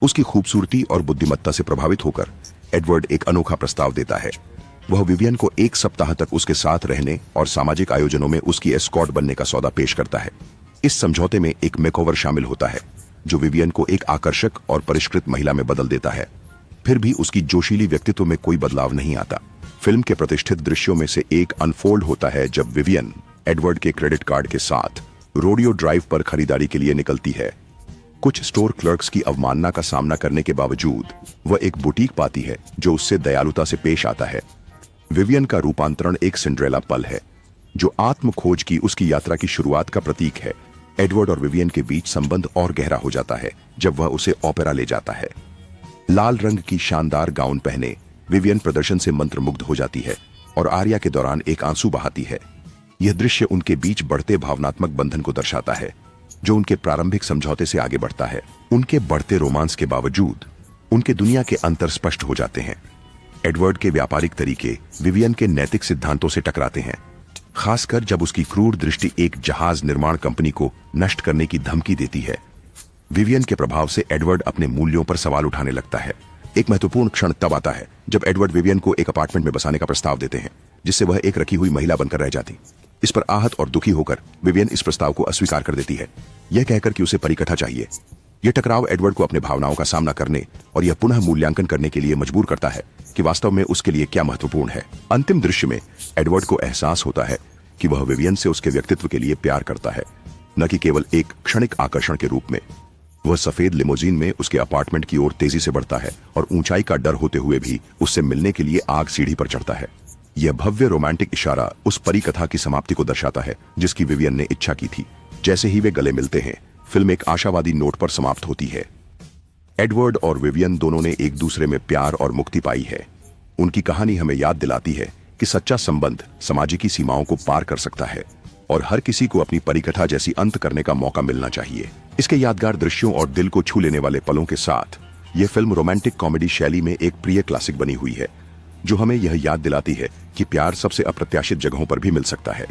उसकी खूबसूरती और बुद्धिमत्ता से प्रभावित होकर एडवर्ड एक अनोखा प्रस्ताव देता है। वह विवियन को 1 सप्ताह तक उसके साथ रहने और सामाजिक आयोजनों में उसकी एस्कॉर्ट बनने का सौदा पेश करता है। इस समझौते में एक मेकओवर शामिल होता है जो विवियन को एक आकर्षक और परिष्कृत महिला में बदल देता है। फिर भी उसकी जोशीली व्यक्तित्व में कोई बदलाव नहीं आता। फिल्म के प्रतिष्ठित दृश्यों में से एक अनफोल्ड होता है जब विवियन एडवर्ड के क्रेडिट कार्ड के साथ रोडियो ड्राइव पर खरीदारी के लिए निकलती है। कुछ स्टोर क्लर्क्स की अवमानना का सामना करने के बावजूद वह एक बुटीक पाती है जो उससे दयालुता से पेश आता है। विवियन का रूपांतरण एक सिंड्रेला पल है जो आत्म खोज की उसकी यात्रा की शुरुआत का प्रतीक है। एडवर्ड और विवियन के बीच संबंध और गहरा हो जाता है जब वह उसे ओपेरा ले जाता है। लाल रंग की शानदार गाउन पहने विवियन प्रदर्शन से मंत्रमुग्ध हो जाती है और आर्या के दौरान एक आंसू बहाती है। यह दृश्य उनके बीच बढ़ते भावनात्मक बंधन को दर्शाता है जो उनके प्रारंभिक समझौते से आगे बढ़ता है। उनके बढ़ते रोमांस के बावजूद उनके दुनिया के अंतर स्पष्ट हो जाते हैं। एडवर्ड के व्यापारिक तरीके विवियन के नैतिक सिद्धांतों से टकराते हैं, खासकर जब उसकी क्रूर दृष्टि एक जहाज निर्माण कंपनी को नष्ट करने की धमकी देती है। विवियन के प्रभाव से एडवर्ड अपने मूल्यों पर सवाल उठाने लगता है। एक महत्वपूर्ण क्षण तब आता है जब एडवर्ड विवियन को एक अपार्टमेंट में बसाने का प्रस्ताव देते हैं जिससे वह एक रखी हुई महिला बनकर रह जाती। इस पर आहत और दुखी होकर विवियन इस प्रस्ताव को अस्वीकार कर देती है, यह कहकर कि उसे परिकथा चाहिए। यह टकराव एडवर्ड को अपने भावनाओं का सामना करने और यह पुनः मूल्यांकन करने के लिए मजबूर करता है कि वास्तव में उसके लिए क्या महत्वपूर्ण है। अंतिम दृश्य में एडवर्ड को एहसास होता है कि वह विवियन से उसके व्यक्तित्व के लिए प्यार करता है, न कि केवल एक क्षणिक आकर्षण के रूप में। वह सफेद लिमोजीन में उसके अपार्टमेंट की ओर तेजी से बढ़ता है और ऊंचाई का डर होते हुए भी उससे मिलने के लिए आग सीढ़ी पर चढ़ता है। यह भव्य रोमांटिक इशारा उस परिकथा की समाप्ति को दर्शाता है जिसकी विवियन ने इच्छा की थी। जैसे ही वे गले मिलते हैं, फिल्म एक आशावादी नोट पर समाप्त होती है। एडवर्ड और विवियन दोनों ने एक दूसरे में प्यार और मुक्ति पाई है। उनकी कहानी हमें याद दिलाती है कि सच्चा संबंध सामाजिक सीमाओं को पार कर सकता है और हर किसी को अपनी परिकथा जैसी अंत करने का मौका मिलना चाहिए। इसके यादगार दृश्यों और दिल को छू लेने वाले पलों के साथ यह फिल्म रोमांटिक कॉमेडी शैली में एक प्रिय क्लासिक बनी हुई है जो हमें यह याद दिलाती है कि प्यार सबसे अप्रत्याशित जगहों पर भी मिल सकता है।